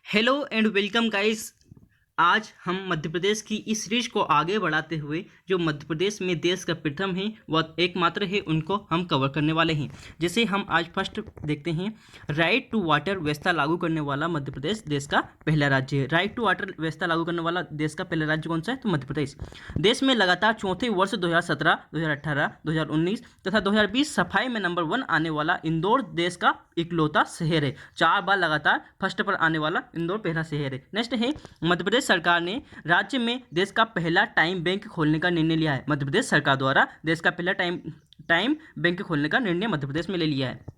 Hello and welcome guys. आज हम मध्य प्रदेश की इस सीरीज को आगे बढ़ाते हुए जो मध्य प्रदेश में देश का प्रथम है वह एकमात्र है, उनको हम कवर करने वाले हैं। जैसे हम आज फर्स्ट देखते हैं, राइट टू वाटर व्यवस्था लागू करने वाला मध्य प्रदेश देश का पहला राज्य है। राइट टू वाटर व्यवस्था लागू करने वाला देश का पहला राज्य कौन सा है? तो मध्य प्रदेश। देश में लगातार चौथे वर्ष 2017, 2018, 2019 तथा 2020 सफाई में नंबर 1 आने वाला इंदौर देश का इकलौता शहर है। 4 बार लगातार फर्स्ट पर आने वाला इंदौर पहला शहर है। नेक्स्ट है, मध्य प्रदेश सरकार ने राज्य में देश का पहला टाइम बैंक खोलने का निर्णय लिया है। मध्य प्रदेश सरकार द्वारा देश का पहला टाइम बैंक खोलने का निर्णय मध्य प्रदेश में ले लिया है।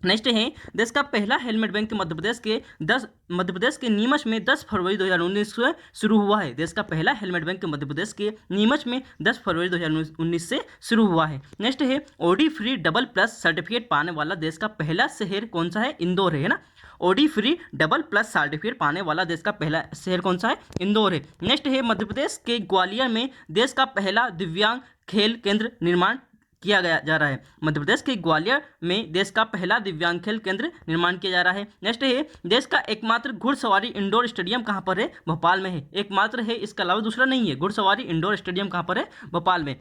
नेक्स्ट है, देश का पहला हेलमेट बैंक मध्य प्रदेश के नीमच में 10 फरवरी 2019 से शुरू हुआ है। देश का पहला हेलमेट बैंक मध्य प्रदेश के नीमच में 10 फरवरी 2019 से शुरू हुआ है। नेक्स्ट है, OD free double plus certificate पाने वाला देश का पहला शहर कौन सा है? इंदौर है ना। OD free double plus certificate पाने वाला देश का पहला शहर कौन सा है? इंदौर है। नेक्स्ट है, मध्य प्रदेश के ग्वालियर में देश का पहला दिव्यांग खेल केंद्र निर्माण किया गया जा रहा है। मध्य प्रदेश के ग्वालियर में देश का पहला दिव्यांग खेल केंद्र निर्माण किया जा रहा है। नेक्स्ट है, देश का एकमात्र घुड़सवारी इंडोर स्टेडियम कहां पर है? भोपाल में है। एकमात्र है, इसके अलावा दूसरा नहीं है। घुड़सवारी इंडोर स्टेडियम कहां पर है? भोपाल में।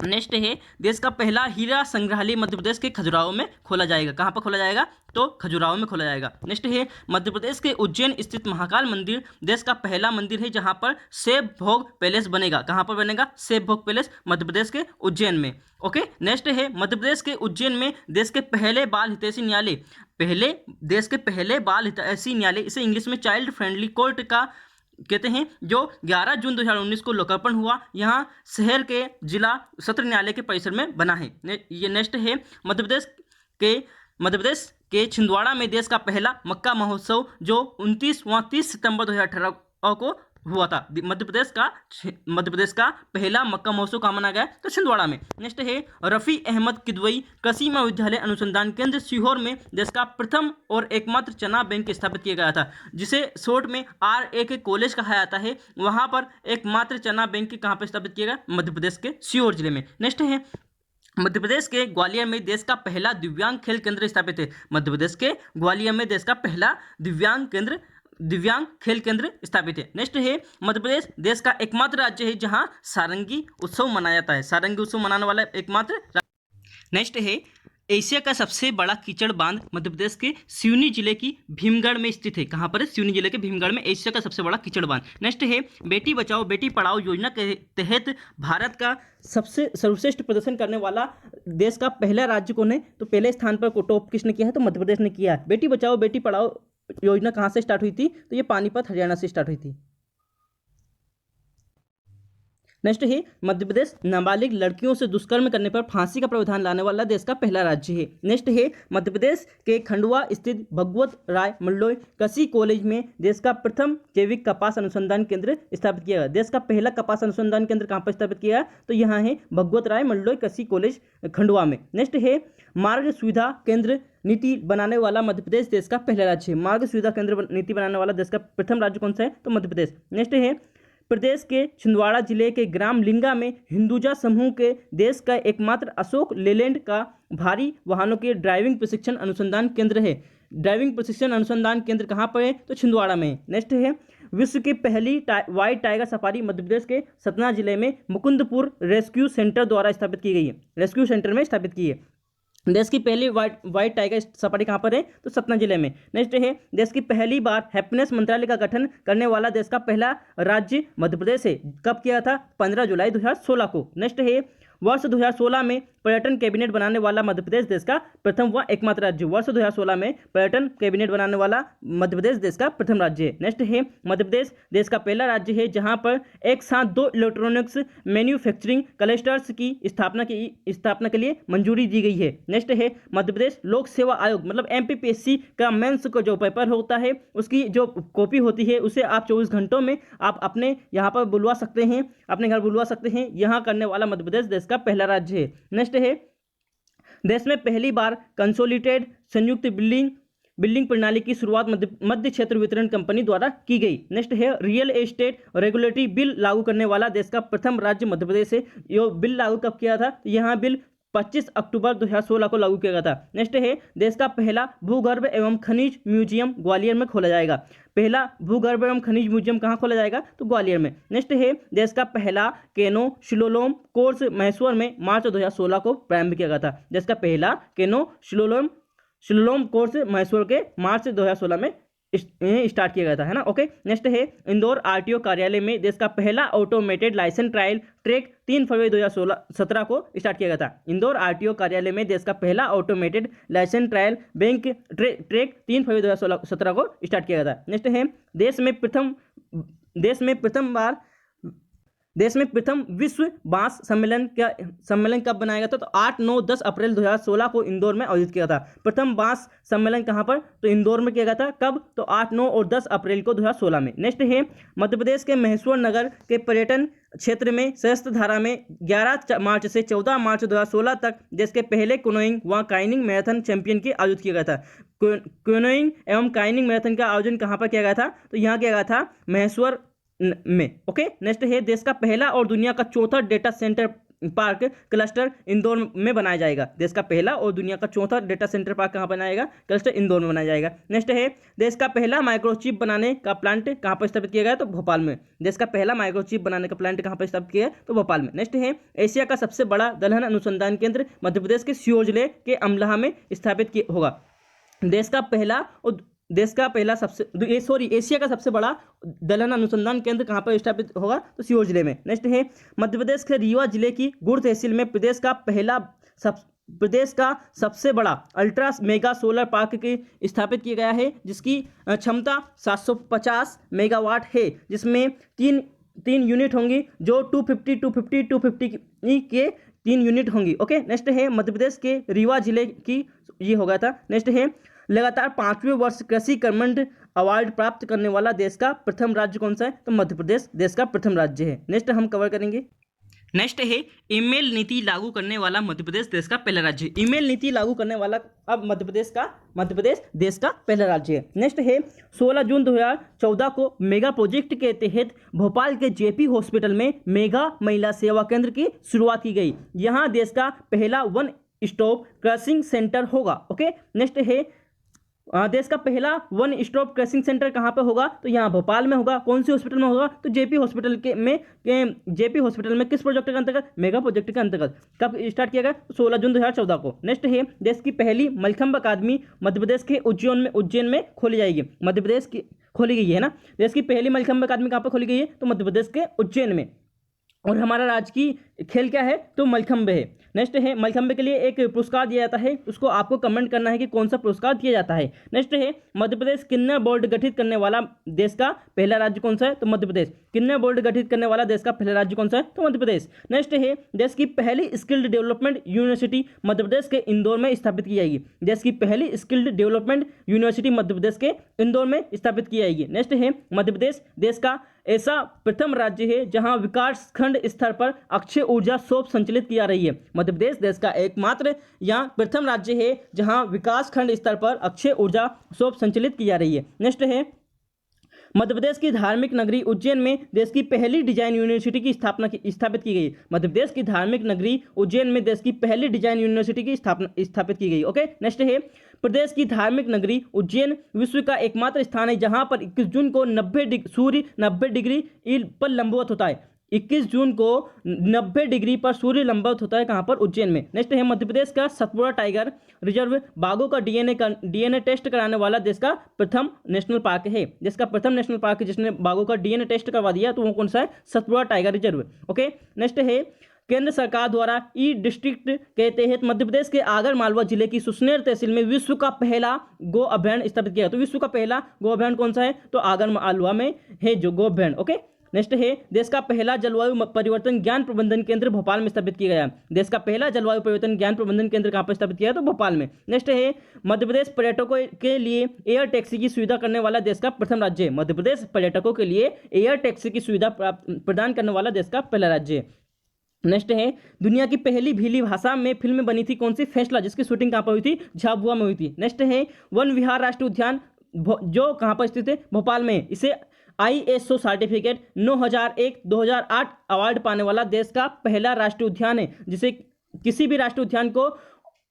नेक्स्ट है, देश का पहला हीरा संग्रहालय मध्य प्रदेश के खजुराहो में खोला जाएगा। कहां पर खोला जाएगा? तो खजुराहो में खोला जाएगा। नेक्स्ट है, मध्य प्रदेश के उज्जैन स्थित महाकाल मंदिर देश का पहला मंदिर है जहां पर सेव भोग पैलेस बनेगा। कहां पर बनेगा? सेव भोग पैलेस मध्य प्रदेश के उज्जैन में। ओके। नेक्स्ट है, मध्य प्रदेश के उज्जैन में देश के पहले बाल हितैषी न्यायालय इसे इंग्लिश में चाइल्ड फ्रेंडली कोर्ट का कहते हैं, जो 11 जून 2019 को लोकार्पण हुआ। यहाँ शहर के जिला सत्र न्यायालय के परिसर में बना है। ये नेक्स्ट है, मध्य प्रदेश के छिंदवाड़ा में देश का पहला मक्का महोत्सव जो 29 सितंबर 2018 को हुआ था। मध्य प्रदेश का पहला मक्का महोत्सव कहाँ मनाया गया? तो छिंदवाड़ा में। नेक्स्ट है, रफ़ी अहमद किदवई कृषि महाविद्यालय अनुसंधान केंद्र सीहोर में देश का प्रथम और एकमात्र चना बैंक स्थापित किया गया था, जिसे शॉर्ट में RA कॉलेज कहा जाता है। वहां पर एकमात्र चना बैंक कहाँ पर स्थापित किया गया? मध्य प्रदेश के सीहोर जिले में। नेक्स्ट है, मध्य प्रदेश के ग्वालियर में देश का पहला दिव्यांग खेल केंद्र स्थापित है। मध्य प्रदेश के ग्वालियर में देश का पहला दिव्यांग खेल केंद्र स्थापित है। नेक्स्ट है, मध्य प्रदेश देश का एकमात्र राज्य है जहां सारंगी उत्सव मनाया जाता है। सारंगी उत्सव मनाने वाला एकमात्र। नेक्स्ट है, एशिया का सबसे बड़ा कीचड़ बांध मध्य प्रदेश के सिवनी जिले की भीमगढ़ में स्थित है। कहां पर है? सिवनी जिले के भीमगढ़ में एशिया का सबसे बड़ा कीचड़ बांध। नेक्स्ट है, बेटी बचाओ बेटी पढ़ाओ योजना के तहत भारत का सबसे सर्वश्रेष्ठ प्रदर्शन करने वाला देश का पहला राज्य कौन है? तो पहले स्थान पर टॉप किसने किया है? तो मध्य प्रदेश ने किया है। बेटी बचाओ बेटी पढ़ाओ योजना कहां से स्टार्ट हुई थी? तो ये पानीपत हरियाणा से स्टार्ट हुई थी। नेक्स्ट है, मध्य प्रदेश नाबालिग लड़कियों से दुष्कर्म करने पर फांसी का प्रावधान लाने वाला देश का पहला राज्य है। नेक्स्ट है, मध्य प्रदेश के खंडवा स्थित भगवत राय मल्लोई कृषि कॉलेज में देश का प्रथम जैविक कपास अनुसंधान केंद्र स्थापित किया गया। देश का पहला कपास अनुसंधान केंद्र कहां पर स्थापित किया? तो यहाँ है भगवत राय मल्लोई कृषि कॉलेज खंडवा में। नेक्स्ट है, मार्ग सुविधा केंद्र नीति बनाने वाला मध्य प्रदेश देश का पहला राज्य है। मार्ग सुविधा केंद्र नीति बनाने वाला देश का प्रथम राज्य कौन सा है? तो मध्य प्रदेश। नेक्स्ट है, प्रदेश के छिंदवाड़ा जिले के ग्राम लिंगा में हिंदुजा समूह के देश का एकमात्र अशोक लेलैंड का भारी वाहनों के ड्राइविंग प्रशिक्षण अनुसंधान केंद्र है। ड्राइविंग प्रशिक्षण अनुसंधान केंद्र कहाँ पर है? तो छिंदवाड़ा में। नेक्स्ट है, विश्व की पहली व्हाइट टाइगर सफारी मध्य प्रदेश के सतना जिले में मुकुंदपुर रेस्क्यू सेंटर द्वारा स्थापित की गई है। रेस्क्यू सेंटर में स्थापित की है। देश की पहली व्हाइट टाइगर सफारी कहाँ पर है? तो सतना जिले में। नेक्स्ट है, देश की पहली बार हैप्पीनेस मंत्रालय का गठन करने वाला देश का पहला राज्य मध्य प्रदेश है। कब किया था? 15 जुलाई 2016 को। नेक्स्ट है, वर्ष 2016 में पर्यटन कैबिनेट बनाने वाला मध्य प्रदेश देश का प्रथम व एकमात्र राज्य। वर्ष 2016 में पर्यटन कैबिनेट बनाने वाला मध्य प्रदेश देश का प्रथम राज्य है। नेक्स्ट है, मध्य प्रदेश देश का पहला राज्य है जहां पर एक साथ 2 इलेक्ट्रॉनिक्स मैन्युफैक्चरिंग क्लस्टर्स की स्थापना के लिए मंजूरी दी गई है। नेक्स्ट है, मध्य प्रदेश लोक सेवा आयोग मतलब MPPSC का मेंस का जो पेपर होता है उसकी जो कॉपी होती है उसे आप 24 घंटों में आप अपने यहाँ पर बुलवा सकते हैं, अपने घर बुलवा सकते हैं। यहाँ करने वाला मध्य प्रदेश देश का पहला राज्य है। नेक्स्ट है, देश में पहली बार कंसोलिडेटेड संयुक्त बिल्डिंग प्रणाली की शुरुआत मध्य क्षेत्र वितरण कंपनी द्वारा की गई। नेक्स्ट है, रियल एस्टेट रेगुलेटरी बिल लागू करने वाला देश का प्रथम राज्य मध्य प्रदेश है। ये बिल लागू कब किया था? यहाँ बिल 25 अक्टूबर 2016 को लागू किया गया था। नेक्स्ट है देश का पहला भूगर्भ एवं खनिज म्यूजियम ग्वालियर में खोला जाएगा। पहला भूगर्भ एवं खनिज म्यूजियम कहाँ खोला जाएगा? तो ग्वालियर में। नेक्स्ट है देश का पहला केनो स्लोलोम कोर्स महेश्वर में मार्च 2016 को प्रारंभ किया गया था। देश का पहला केनो स्लोलोम कोर्स महेश्वर के मार्च 2016 में स्टार्ट किया गया था, है ना। ओके, नेक्स्ट है इंदौर आरटीओ कार्यालय में देश का पहला ऑटोमेटेड लाइसेंस ट्रायल ट्रैक 3 फरवरी 2017 को स्टार्ट किया गया था। इंदौर आरटीओ कार्यालय में देश का पहला automated licence trial bank track 3 फरवरी 2017 को स्टार्ट किया गया था। नेक्स्ट है देश में प्रथम विश्व बांस सम्मेलन कब बनाया गया था? तो 8, 9, 10 अप्रैल 2016 को इंदौर में आयोजित किया था। प्रथम बांस सम्मेलन कहाँ पर? तो इंदौर में किया गया था। कब? तो 8, 9 और 10 अप्रैल को 2016 में। नेक्स्ट है मध्य प्रदेश के महेश्वर नगर के पर्यटन क्षेत्र में सशस्त्र धारा में 11 मार्च से 14 मार्च 2016 तक देश के पहले कैनोइंग व काइनिंग मैराथन चैंपियन की आयोजित किया गया था। कैनोइंग एवं काइनिंग मैराथन का आयोजन कहाँ पर किया गया था? तो यहाँ किया गया था महेश्वर में। ओके, नेक्स्ट है देश का पहला और दुनिया का चौथा data centre park cluster Indore में बनाया जाएगा। देश का पहला और दुनिया का चौथा डेटा सेंटर पार्क कहाँ बनाएगा? क्लस्टर इंदौर में बनाया जाएगा। नेक्स्ट है देश का पहला माइक्रोचिप बनाने का प्लांट कहाँ पर स्थापित किया गया? तो भोपाल में। देश का पहला माइक्रोचिप बनाने का प्लांट कहाँ पर स्थापित किया है? तो भोपाल में। नेक्स्ट है एशिया का सबसे बड़ा दलहन अनुसंधान केंद्र मध्य प्रदेश के सियोर जिले के अमलाहा में स्थापित होगा। एशिया का सबसे बड़ा दलहन अनुसंधान केंद्र कहाँ पर स्थापित होगा? तो सीहोर जिले में। नेक्स्ट है मध्य प्रदेश के रीवा जिले की गुड़ तहसील में प्रदेश का सबसे बड़ा अल्ट्रा मेगा सोलर पार्क की स्थापित किया गया है, जिसकी क्षमता 750 मेगावाट है, जिसमें तीन यूनिट होंगी जो 250 के 3 यूनिट होंगी। ओके, नेक्स्ट है मध्य प्रदेश के रीवा जिले की ये हो गया था। नेक्स्ट है लगातार 5वें वर्ष कृषि कर्मंड अवार्ड प्राप्त करने वाला देश का प्रथम राज्य कौन सा है? तो मध्य प्रदेश देश का प्रथम राज्य है। नेक्स्ट हम कवर करेंगे। नेक्स्ट है ईमेल नीति लागू करने वाला मध्य प्रदेश देश का पहला राज्य। ईमेल नीति लागू करने वाला अब मध्य प्रदेश देश का पहला राज्य है। नेक्स्ट है 16 जून 2014 को मेगा प्रोजेक्ट के तहत भोपाल के जेपी हॉस्पिटल में मेगा महिला सेवा केंद्र की शुरुआत की गई। यहाँ देश का पहला वन स्टॉप क्रशिंग सेंटर होगा। ओके, नेक्स्ट है देश का पहला वन स्टॉप क्रशिंग सेंटर कहाँ पे होगा? तो यहाँ भोपाल में होगा। कौन सी हॉस्पिटल में होगा? तो जेपी हॉस्पिटल जेपी हॉस्पिटल में किस प्रोजेक्ट के अंतर्गत? मेगा प्रोजेक्ट के अंतर्गत। कब स्टार्ट किया गया? 16 जून 2014 को। नेक्स्ट है देश की पहली मलखंभ अकादमी मध्य प्रदेश के उज्जैन में खोली जाएगी। मध्य प्रदेश की खोली गई है ना। देश की पहली मलखंभ अकादमी कहाँ पर खोली गई है? तो मध्य प्रदेश के उज्जैन में। और हमारा राजकीय खेल क्या है? तो मलखंभ है। नेक्स्ट है मलखंभ के लिए एक पुरस्कार दिया जाता है, उसको आपको कमेंट करना है कि कौन सा पुरस्कार दिया जाता है। नेक्स्ट है मध्य प्रदेश किन्नर बोर्ड गठित करने वाला देश का पहला राज्य कौन सा है? तो मध्य प्रदेश। किन्नर बोर्ड गठित करने वाला देश का पहला राज्य कौन सा है? तो मध्य प्रदेश। नेक्स्ट है देश की पहली स्किल्ड डेवलपमेंट यूनिवर्सिटी मध्य प्रदेश के इंदौर में स्थापित की जाएगी। देश की पहली स्किल्ड डेवलपमेंट यूनिवर्सिटी मध्य प्रदेश के इंदौर में स्थापित की जाएगी। नेक्स्ट है मध्य प्रदेश देश का ऐसा प्रथम राज्य है जहां विकास खंड स्तर पर अक्षय ऊर्जा शोध संचालित की जा रही है। मध्य प्रदेश देश का एकमात्र यहाँ प्रथम राज्य है जहां विकास खंड स्तर पर अक्षय ऊर्जा शोध संचालित की जा रही है। नेक्स्ट है मध्य प्रदेश की धार्मिक नगरी उज्जैन में देश की पहली डिजाइन यूनिवर्सिटी की स्थापित की गई। मध्य प्रदेश की धार्मिक नगरी उज्जैन में देश की पहली डिजाइन यूनिवर्सिटी की स्थापित की गई। ओके, नेक्स्ट है प्रदेश की धार्मिक नगरी उज्जैन विश्व का एकमात्र स्थान है जहां पर 21 जून को सूर्य 90 डिग्री पर लंबवत होता है। 21 जून को 90 डिग्री पर सूर्य लंबवत होता है। कहां पर? उज्जैन में। नेक्स्ट है मध्य प्रदेश का सतपुड़ा टाइगर रिजर्व बाघों का डीएनए टेस्ट कराने वाला देश का प्रथम नेशनल पार्क है। देश का प्रथम नेशनल पार्क जिसने बाघों का डीएनए टेस्ट करवा दिया तो वो कौन सा है? Satpura tiger reserve. Okay, next है केंद्र सरकार द्वारा ई डिस्ट्रिक्ट के तहत मध्य प्रदेश के आगर मालवा जिले की सुसनेर तहसील में विश्व का पहला गो अभ्यारण्य स्थापित किया। तो विश्व का पहला गो अभ्यारण्य कौन सा है? तो आगर मालवा में है जो गो अभ्यारण्य। ओके, नेक्स्ट है देश का पहला जलवायु परिवर्तन ज्ञान प्रबंधन केंद्र भोपाल में स्थापित किया गया। देश का पहला जलवायु परिवर्तन ज्ञान प्रबंधन केंद्र कहां पर स्थापित किया? तो भोपाल में। नेक्स्ट है मध्य प्रदेश पर्यटकों के लिए एयर टैक्सी की सुविधा करने वाला देश का प्रथम राज्य है। मध्य प्रदेश पर्यटकों के लिए एयर टैक्सी की सुविधा प्रदान करने वाला देश का पहला राज्य है। नेक्स्ट है दुनिया की पहली भीली भाषा में फिल्म बनी थी कौन सी? फैसला, जिसकी शूटिंग कहां पर हुई थी? झाबुआ में हुई थी। नेक्स्ट है वन विहार राष्ट्रीय उद्यान जो कहां पर स्थित है? भोपाल में। इसे ISO सर्टिफिकेट 9001-2008 अवार्ड पाने वाला देश का पहला राष्ट्रीय उद्यान है, जिसे किसी भी राष्ट्रीय उद्यान को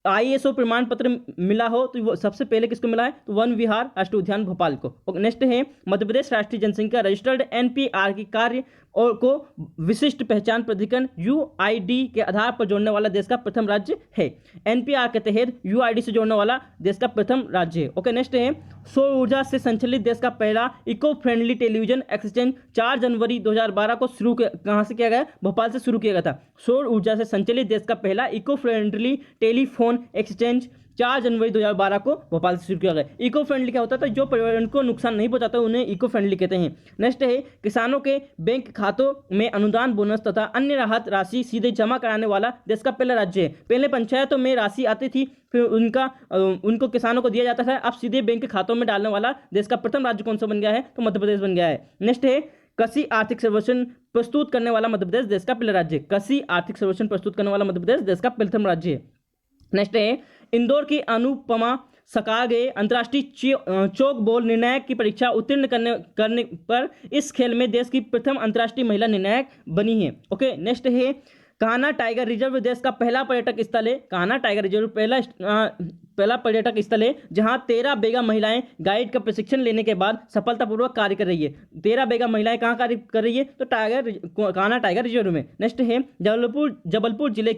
ISO प्रमाण पत्र मिला हो तो वो सबसे पहले किसको मिला है? तो वन विहार राष्ट्रीय उद्यान भोपाल को। नेक्स्ट है मध्य प्रदेश राष्ट्रीय जनसंख्या रजिस्टर्ड NPR की कार्य और को विशिष्ट पहचान प्राधिकरण UID के आधार पर जोड़ने वाला देश का प्रथम राज्य है। NPR के तहत UID से जोड़ने वाला देश का प्रथम राज्य है। ओके, नेक्स्ट है सौर ऊर्जा से संचालित देश का पहला इको फ्रेंडली टेलीविजन एक्सचेंज 4 जनवरी 2012 को शुरू कहाँ से किया गया? भोपाल से शुरू किया गया था। सौर ऊर्जा से संचालित देश का पहला इको फ्रेंडली टेलीफोन एक्सचेंज 4 जनवरी 2012 को भोपाल से शुरू किया गया। इको फ्रेंडली क्या होता था? जो पर्यावरण को नुकसान नहीं पहुंचाता उन्हें इको फ्रेंडली कहते हैं। नेक्स्ट है किसानों के बैंक खातों में अनुदान, बोनस तथा अन्य राहत राशि सीधे जमा कराने वाला देश का पहला राज्य है। पहले पंचायतों में राशि आती थी, फिर उनको किसानों को दिया जाता था। अब सीधे बैंक के खातों में डालने वाला देश का प्रथम राज्य कौन सा बन गया है? तो मध्य प्रदेश बन गया है। नेक्स्ट है कृषि आर्थिक सर्वेक्षण प्रस्तुत करने वाला मध्य प्रदेश देश का पहला राज्य। कृषि आर्थिक सर्वेक्षण प्रस्तुत करने वाला मध्य प्रदेश देश का प्रथम राज्य है। नेक्स्ट है इंदौर की अनुपमा सकागे अंतर्राष्ट्रीय चौक बॉल निर्णायक की परीक्षा उत्तीर्ण करने पर इस खेल में देश की प्रथम अंतर्राष्ट्रीय महिला निर्णायक बनी है। ओके, नेक्स्ट है कान्हा टाइगर रिजर्व देश का पहला पर्यटक स्थल है। कान्हा टाइगर रिजर्व पहला पर्यटक स्थल है जहां 13 बेगा महिलाएं गाइड का प्रशिक्षण लेने के बाद सफलतापूर्वक कार्य कर रही है। 13 बेगा महिलाएं कहां कार्य कर रही है? तो कान्हा टाइगर रिजर्व में। नेक्स्ट है जबलपुर जिले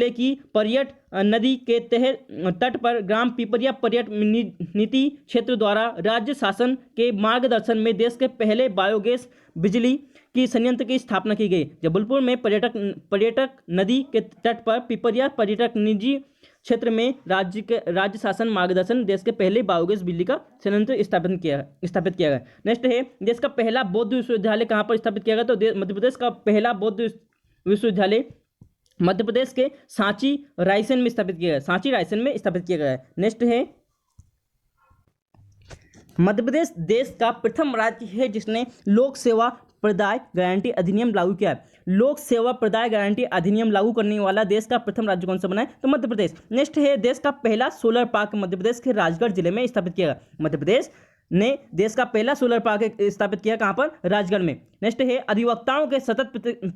की पर्यट नदी के तट पर ग्राम पिपरिया पर्यट नीति क्षेत्र द्वारा राज्य शासन के मार्गदर्शन में देश के पहले बायोगैस बिजली की संयंत्र की स्थापना की गई। जबलपुर में पर्यटक नदी के तट पर पिपरिया पर्यटक निजी क्षेत्र में राज्य शासन मार्गदर्शन देश के पहले बायोगैस बिजली का संयंत्र स्थापित किया गया। नेक्स्ट है देश का पहला बौद्ध विश्वविद्यालय कहाँ पर स्थापित किया गया? तो मध्य प्रदेश का पहला बौद्ध विश्वविद्यालय मध्य प्रदेश के सांची रायसेन में स्थापित किया गया। सांची रायसेन में स्थापित किया गया है। नेक्स्ट है मध्य प्रदेश देश का प्रथम राज्य है जिसने लोक सेवा प्रदाय गारंटी अधिनियम लागू किया है। लोक सेवा प्रदाय गारंटी अधिनियम लागू करने वाला देश का प्रथम राज्य कौन सा बना है? तो मध्य प्रदेश। नेक्स्ट है देश का पहला सोलर पार्क मध्य प्रदेश के राजगढ़ जिले में स्थापित किया गया। मध्य प्रदेश ने देश का पहला सोलर पार्क स्थापित किया कहां पर? राजगढ़ में। नेक्स्ट है अधिवक्ताओं के सतत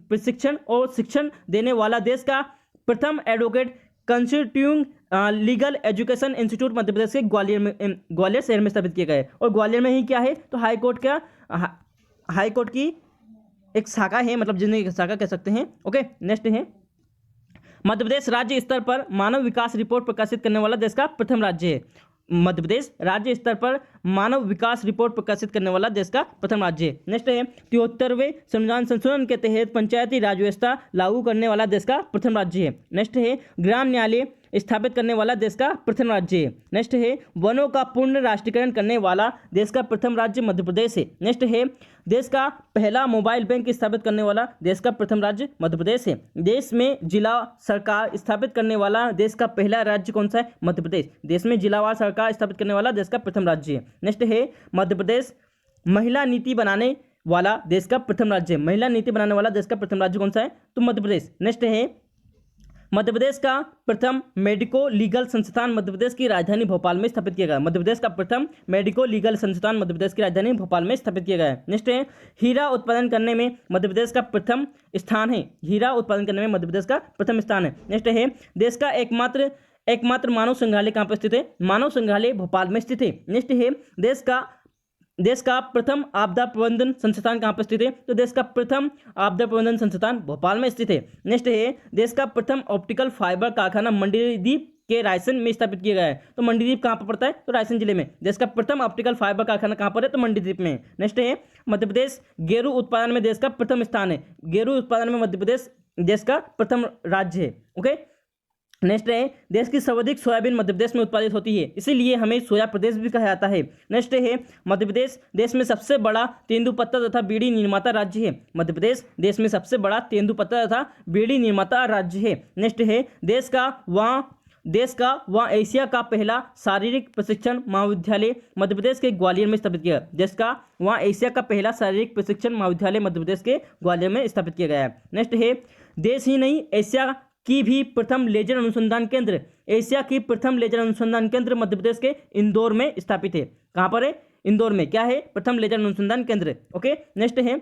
प्रशिक्षण और शिक्षण देने वाला देश का प्रथम advocate constituting legal education institute Madhya Pradesh के ग्वालियर शहर में स्थापित किया गया है। और ग्वालियर में ही क्या है? तो हाईकोर्ट की एक शाखा है, मतलब जिन्हें शाखा कह सकते हैं। ओके, नेक्स्ट है मध्य प्रदेश राज्य स्तर पर मानव विकास रिपोर्ट प्रकाशित करने वाला देश का प्रथम राज्य है। मध्य प्रदेश राज्य स्तर पर मानव विकास रिपोर्ट प्रकाशित करने वाला देश का प्रथम राज्य है। नेक्स्ट है 73वें संविधान संशोधन के तहत पंचायती राज व्यवस्था लागू करने वाला देश का प्रथम राज्य है। नेक्स्ट है ग्राम न्यायालय स्थापित करने वाला देश का प्रथम राज्य है। नेक्स्ट है वनों का पूर्ण राष्ट्रीयकरण करने वाला देश का प्रथम राज्य मध्य प्रदेश है। नेक्स्ट है देश का पहला मोबाइल बैंक स्थापित करने वाला देश का प्रथम राज्य मध्य प्रदेश है। देश में जिला सरकार स्थापित करने वाला देश का पहला राज्य कौन सा है? मध्य प्रदेश। देश में जिलावार सरकार स्थापित करने वाला देश का प्रथम राज्य है। नेक्स्ट है मध्य प्रदेश महिला नीति बनाने वाला देश का प्रथम राज्य है। महिला नीति बनाने वाला देश का प्रथम राज्य कौन सा है? तो मध्य प्रदेश। नेक्स्ट है मध्य प्रदेश का प्रथम मेडिको लीगल संस्थान मध्य प्रदेश की राजधानी भोपाल में स्थापित किया गया। मध्य प्रदेश का प्रथम मेडिको लीगल संस्थान मध्य प्रदेश की राजधानी भोपाल में स्थापित किया गया है। नेक्स्ट है हीरा उत्पादन करने में मध्य प्रदेश का प्रथम स्थान है। हीरा उत्पादन करने में मध्य प्रदेश का प्रथम स्थान है। नेक्स्ट है देश का एकमात्र मानव संग्रहालय कहाँ पर स्थित है? मानव संग्रहालय भोपाल में स्थित है। नेक्स्ट है देश का प्रथम आपदा प्रबंधन संस्थान कहाँ पर स्थित है? तो देश का प्रथम आपदा प्रबंधन संस्थान भोपाल में स्थित है। नेक्स्ट है देश का प्रथम ऑप्टिकल फाइबर कारखाना मंडीदीप के रायसेन में स्थापित किया गया है। तो मंडीदीप कहाँ पर पड़ता है? तो रायसेन जिले में। देश का प्रथम ऑप्टिकल फाइबर कारखाना कहाँ पर है? तो मंडीदीप में। नेक्स्ट है मध्य प्रदेश गेरू उत्पादन में देश का प्रथम स्थान है। गेरू उत्पादन में मध्य प्रदेश देश का प्रथम राज्य है। ओके, नेक्स्ट है देश की सर्वाधिक सोयाबीन मध्य प्रदेश में उत्पादित होती है, इसीलिए हमें सोया प्रदेश भी कहा जाता है। नेक्स्ट है मध्य प्रदेश देश में सबसे बड़ा तेंदुपत्ता तथा बीड़ी निर्माता राज्य है। मध्य प्रदेश देश में सबसे बड़ा तेंदुपत्ता तथा बीड़ी निर्माता राज्य है। नेक्स्ट है देश का व एशिया का पहला शारीरिक प्रशिक्षण महाविद्यालय मध्य प्रदेश के ग्वालियर में स्थापित किया। देश का व एशिया का पहला शारीरिक प्रशिक्षण महाविद्यालय मध्य प्रदेश के ग्वालियर में स्थापित किया गया है। नेक्स्ट है देश ही नहीं एशिया की भी प्रथम लेजर अनुसंधान केंद्र मध्य प्रदेश के इंदौर में स्थापित है। कहाँ पर है? इंदौर में। क्या है? प्रथम लेजर अनुसंधान केंद्र। ओके, नेक्स्ट है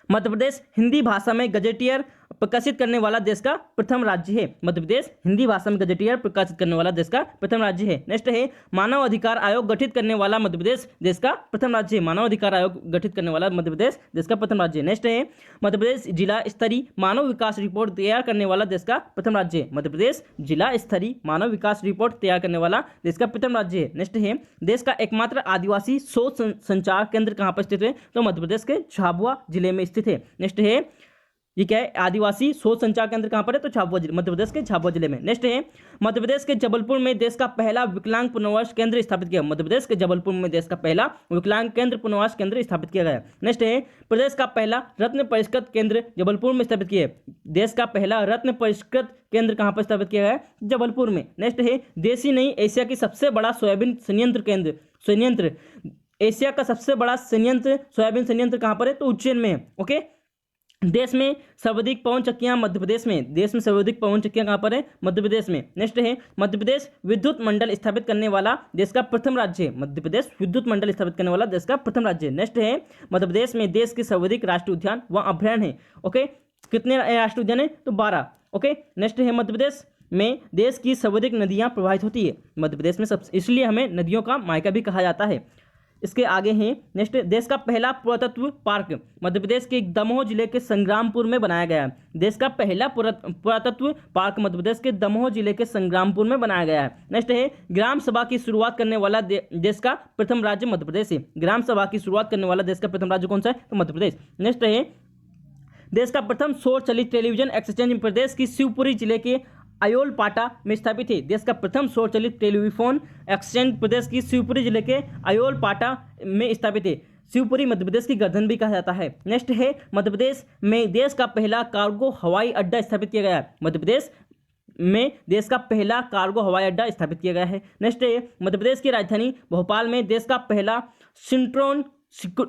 मध्य प्रदेश हिंदी भाषा में गजेटियर प्रकाशित करने वाला देश का प्रथम राज्य है। मध्य प्रदेश हिंदी भाषा में गजेटियर प्रकाशित करने वाला देश का प्रथम राज्य है। नेक्स्ट है मानव अधिकार आयोग गठित करने वाला मध्य प्रदेश देश का प्रथम राज्य है। मानव अधिकार आयोग गठित करने वाला मध्य प्रदेश देश का प्रथम राज्य है। नेक्स्ट है मध्य प्रदेश जिला स्तरीय मानव विकास रिपोर्ट तैयार करने वाला देश का प्रथम राज्य है। मध्य प्रदेश जिला स्तरीय मानव विकास रिपोर्ट तैयार करने वाला देश का प्रथम राज्य है। नेक्स्ट है देश का एकमात्र आदिवासी शोध संचार केंद्र कहाँ पर स्थित है, तो मध्य प्रदेश के झाबुआ जिले में स्थित है। नेक्स्ट है ये क्या है, आदिवासी शोध संचार केंद्र कहाँ पर है, तो झाबुआ जिले, मध्य प्रदेश के झाबुआ जिले में। नेक्स्ट है मध्य प्रदेश के जबलपुर में देश का पहला विकलांग पुनर्वास केंद्र स्थापित किया। मध्य प्रदेश के जबलपुर में देश का पहला विकलांग केंद्र पुनर्वास केंद्र स्थापित किया गया। नेक्स्ट है प्रदेश का पहला रत्न परिष्कृत केंद्र जबलपुर में स्थापित किया है। देश का पहला रत्न परिष्कृत केंद्र कहाँ पर स्थापित किया गया है, जबलपुर में। नेक्स्ट है देशी नहीं एशिया की सबसे बड़ा सोयाबीन संयंत्र एशिया का सबसे बड़ा सोयाबीन संयंत्र कहाँ पर है, तो उज्जैन में है। ओके, देश में सर्वाधिक पवन चक्कियां मध्य प्रदेश में। देश में सर्वाधिक पवन चक्कियां कहाँ पर है, मध्य प्रदेश में। नेक्स्ट है मध्य प्रदेश विद्युत मंडल स्थापित करने वाला देश का प्रथम राज्य है। मध्य प्रदेश विद्युत मंडल स्थापित करने वाला देश का प्रथम राज्य है। नेक्स्ट है मध्य प्रदेश में देश के सर्वाधिक राष्ट्रीय उद्यान व अभयारण्य है। ओके, कितने राष्ट्रीय उद्यान है, तो 12। ओके, नेक्स्ट है मध्य प्रदेश में देश की सर्वाधिक नदियां प्रवाहित होती है। मध्य प्रदेश में इसलिए हमें नदियों का मायका भी कहा जाता है। इसके आगे हैं नेक्स्ट, देश का पहला पुरातत्व पार्क मध्य प्रदेश के दमोह जिले के संग्रामपुर में बनाया गया है। देश का पहला पुरातत्व पार्क मध्य प्रदेश के दमोह जिले के संग्रामपुर में बनाया गया है। नेक्स्ट है ग्राम सभा की शुरुआत करने वाला देश का प्रथम राज्य मध्य प्रदेश है। ग्राम सभा की शुरुआत करने वाला देश का प्रथम राज्य कौन सा है, तो मध्य प्रदेश। नेक्स्ट है देश का प्रथम सौर चलित टेलीविजन एक्सचेंज प्रदेश की शिवपुरी जिले के अयोलपाटा में स्थापित है। देश का प्रथम सौर चलित टेलीफोन एक्सचेंज प्रदेश की शिवपुरी जिले के अयोलपाटा में स्थापित है। शिवपुरी मध्य प्रदेश की गर्दन भी कहा जाता है। नेक्स्ट है मध्य प्रदेश में देश का पहला कार्गो हवाई अड्डा स्थापित किया गया है। मध्य प्रदेश में देश का पहला कार्गो हवाई अड्डा स्थापित किया गया है। नेक्स्ट है मध्य प्रदेश की राजधानी भोपाल में देश का पहला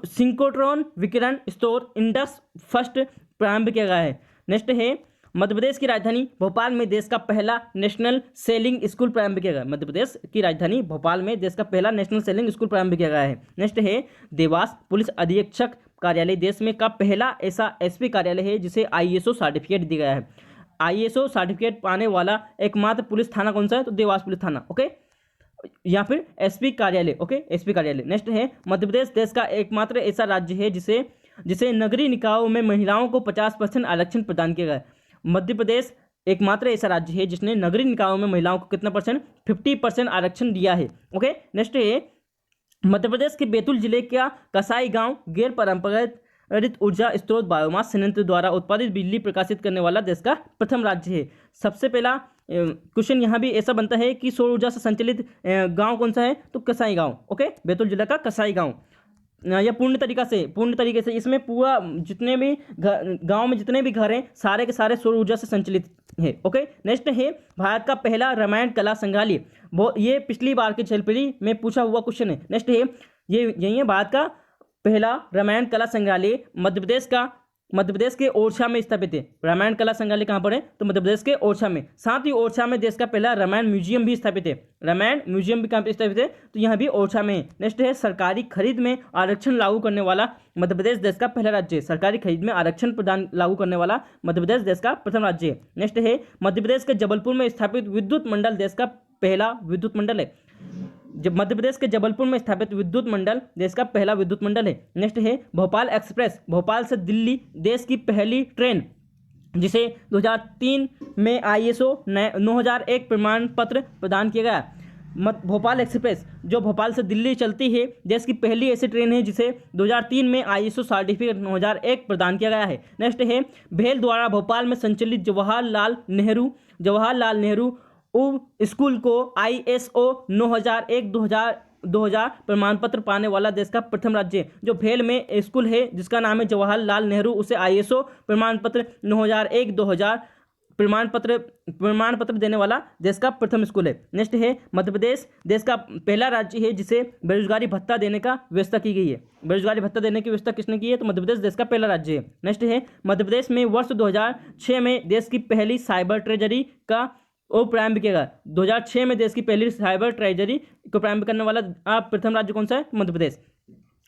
सिंक्रोट्रॉन विकिरण स्टोर इंडस फर्स्ट प्रारंभ किया गया है। नेक्स्ट है मध्य प्रदेश की राजधानी भोपाल में देश का पहला नेशनल सेलिंग स्कूल प्रारंभ किया गया। मध्य प्रदेश की राजधानी भोपाल में देश का पहला नेशनल सेलिंग स्कूल प्रारंभ किया गया है। नेक्स्ट है देवास पुलिस अधीक्षक कार्यालय देश में का पहला ऐसा एसपी कार्यालय है जिसे आईएसओ सर्टिफिकेट दिया गया है। आईएसओ सर्टिफिकेट पाने वाला एकमात्र पुलिस थाना कौन सा है, तो देवास पुलिस थाना। ओके, या फिर एसपी कार्यालय। ओके, एसपी कार्यालय। नेक्स्ट है मध्य प्रदेश देश का एकमात्र ऐसा राज्य है जिसे नगरीय निकायों में महिलाओं को 50% आरक्षण प्रदान किया गया। मध्य प्रदेश एकमात्र ऐसा राज्य है जिसने नगरीय निकायों में महिलाओं को कितना परसेंट, 50% आरक्षण दिया है। ओके, नेक्स्ट है मध्य प्रदेश के बैतूल जिले का कसाई गांव गैर परंपरागत ऊर्जा स्रोत बायोमास संयंत्र द्वारा उत्पादित बिजली प्रकाशित करने वाला देश का प्रथम राज्य है। सबसे पहला क्वेश्चन यहाँ भी ऐसा बनता है कि सौर ऊर्जा से संचालित गांव कौन सा है, तो कसाई गांव। ओके, बैतूल जिला का कसाई गांव। या पूर्ण तरीके से इसमें पूरा जितने भी गांव में जितने भी घर हैं सारे के सारे सौर ऊर्जा से संचालित है। ओके, नेक्स्ट है भारत का पहला रामायण कला संग्रहालय। वो ये पिछली बार के छलपरी में पूछा हुआ क्वेश्चन है। नेक्स्ट है ये यही है भारत का पहला रामायण कला संग्रहालय मध्य प्रदेश के ओरछा में स्थापित है। रामायण कला संग्रहालय कहाँ पर है, तो मध्य प्रदेश के ओरछा में। साथ ही ओरछा में देश का पहला रामायण म्यूजियम भी स्थापित है। रामायण म्यूजियम भी कहाँ पर स्थापित है, तो यहाँ भी ओरछा में है। नेक्स्ट है सरकारी खरीद में आरक्षण लागू करने वाला मध्य प्रदेश देश का पहला राज्य है। सरकारी खरीद में आरक्षण प्रदान लागू करने वाला मध्य प्रदेश देश का प्रथम राज्य है। नेक्स्ट है मध्य प्रदेश के जबलपुर में स्थापित विद्युत मंडल देश का पहला विद्युत मंडल है। जब मध्य प्रदेश के जबलपुर में स्थापित विद्युत मंडल देश का पहला विद्युत मंडल है। नेक्स्ट है भोपाल एक्सप्रेस भोपाल से दिल्ली देश की पहली ट्रेन जिसे 2003 में आईएसओ 9001 प्रमाण पत्र प्रदान किया गया। भोपाल एक्सप्रेस जो भोपाल से दिल्ली चलती है देश की पहली ऐसी ट्रेन है जिसे 2003 में आईएसओ सर्टिफिकेट 9001 प्रदान किया गया है। नेक्स्ट है भेल द्वारा भोपाल में संचालित जवाहरलाल नेहरू स्कूल को आईएसओ 9001-2000 प्रमाण पत्र पाने वाला देश का प्रथम राज्य है। जो भेल में स्कूल है जिसका नाम है जवाहरलाल नेहरू उसे आईएसओ प्रमाण पत्र 9001-2000 प्रमाण पत्र देने वाला देश का प्रथम स्कूल है। नेक्स्ट है मध्य प्रदेश देश का पहला राज्य है जिसे बेरोजगारी भत्ता देने का व्यवस्था की गई है। बेरोजगारी भत्ता देने की व्यवस्था किसने की है, तो मध्य प्रदेश देश का पहला राज्य है। नेक्स्ट है मध्य प्रदेश में वर्ष 2006 में देश की पहली साइबर ट्रेजरी का प्रारंभ किया गया। 2006 में देश की पहली साइबर ट्रेजरी को प्रारंभ करने वाला प्रथम राज्य कौन सा है, मध्य प्रदेश।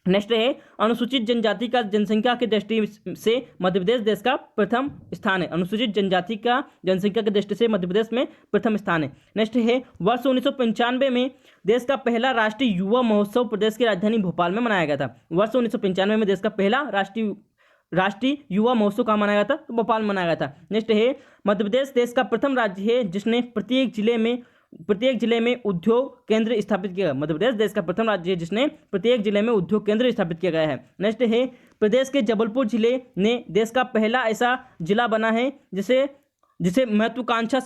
नेक्स्ट है अनुसूचित जनजाति का जनसंख्या की दृष्टि से मध्य प्रदेश देश का प्रथम स्थान है। अनुसूचित जनजाति का जनसंख्या की दृष्टि से मध्य प्रदेश में प्रथम स्थान है। नेक्स्ट है वर्ष 1995 में देश का पहला राष्ट्रीय युवा महोत्सव प्रदेश की राजधानी भोपाल में मनाया गया था। वर्ष 1995 में देश का पहला राष्ट्रीय युवा महोत्सव कहाँ मनाया गया था? तो भोपाल मनाया गया था। नेक्स्ट है मध्य प्रदेश देश का प्रथम राज्य है जिसने प्रत्येक जिले में उद्योग केंद्र स्थापित किया। मध्य प्रदेश देश का प्रथम राज्य है जिसने प्रत्येक जिले में उद्योग केंद्र स्थापित किया गया है। नेक्स्ट है प्रदेश के जबलपुर जिले ने देश का पहला ऐसा जिला बना है जिसे महत्वाकांक्षा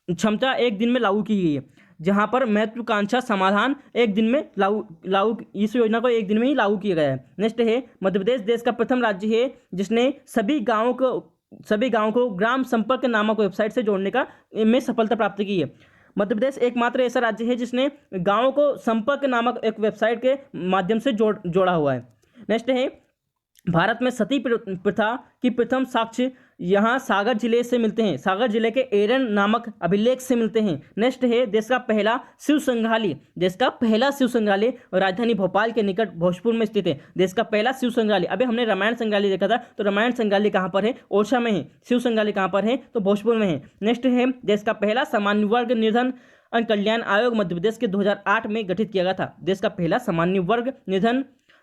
क्षमता एक दिन में लागू की गई है, जहां पर महत्वाकांक्षा समाधान एक दिन में लागू इस योजना को एक दिन में ही लागू किया गया है। नेक्स्ट है मध्य प्रदेश देश का प्रथम राज्य है जिसने सभी गाँवों को ग्राम संपर्क नामक वेबसाइट से जोड़ने में सफलता प्राप्त की है। मध्य प्रदेश एकमात्र ऐसा राज्य है जिसने गांवों को संपर्क नामक एक वेबसाइट के माध्यम से जोड़ा हुआ है। नेक्स्ट है भारत में सती प्रथा की प्रथम साक्ष्य यहाँ सागर जिले से मिलते हैं। सागर जिले के एरन नामक अभिलेख से मिलते हैं। नेक्स्ट है देश का पहला शिव संग्रहालय राजधानी भोपाल के निकट भोजपुर में स्थित है। देश का पहला शिव संग्रहालय, अभी हमने रामायण संग्रहालय देखा था, तो रामायण संग्रहालय कहाँ पर है? ओरछा में है। शिव संग्रहालय कहाँ पर है? तो भोजपुर में है। नेक्स्ट है देश का पहला सामान्य वर्ग निर्धन कल्याण आयोग मध्य प्रदेश के 2008 में गठित किया गया था। देश का पहला सामान्य वर्ग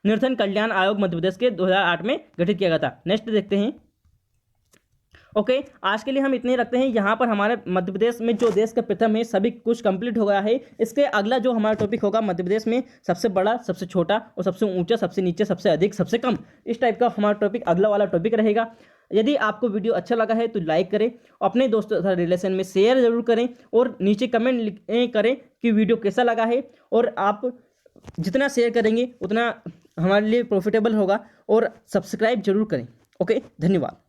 निर्धन कल्याण आयोग मध्य प्रदेश के 2008 में गठित किया गया था। नेक्स्ट देखते हैं। ओके, आज के लिए हम इतने रखते हैं। यहाँ पर हमारे मध्य प्रदेश में जो देश का प्रथम है सभी कुछ कंप्लीट हो गया है। इसके अगला जो हमारा टॉपिक होगा मध्य प्रदेश में सबसे बड़ा, सबसे छोटा और सबसे ऊंचा, सबसे नीचे, सबसे अधिक, सबसे कम, इस टाइप का हमारा टॉपिक अगला वाला टॉपिक रहेगा। यदि आपको वीडियो अच्छा लगा है तो लाइक करें, अपने दोस्तों के रिलेशन में शेयर जरूर करें और नीचे कमेंट करें कि वीडियो कैसा लगा है। और आप जितना शेयर करेंगे उतना हमारे लिए प्रॉफिटेबल होगा। और सब्सक्राइब जरूर करें। ओके, धन्यवाद।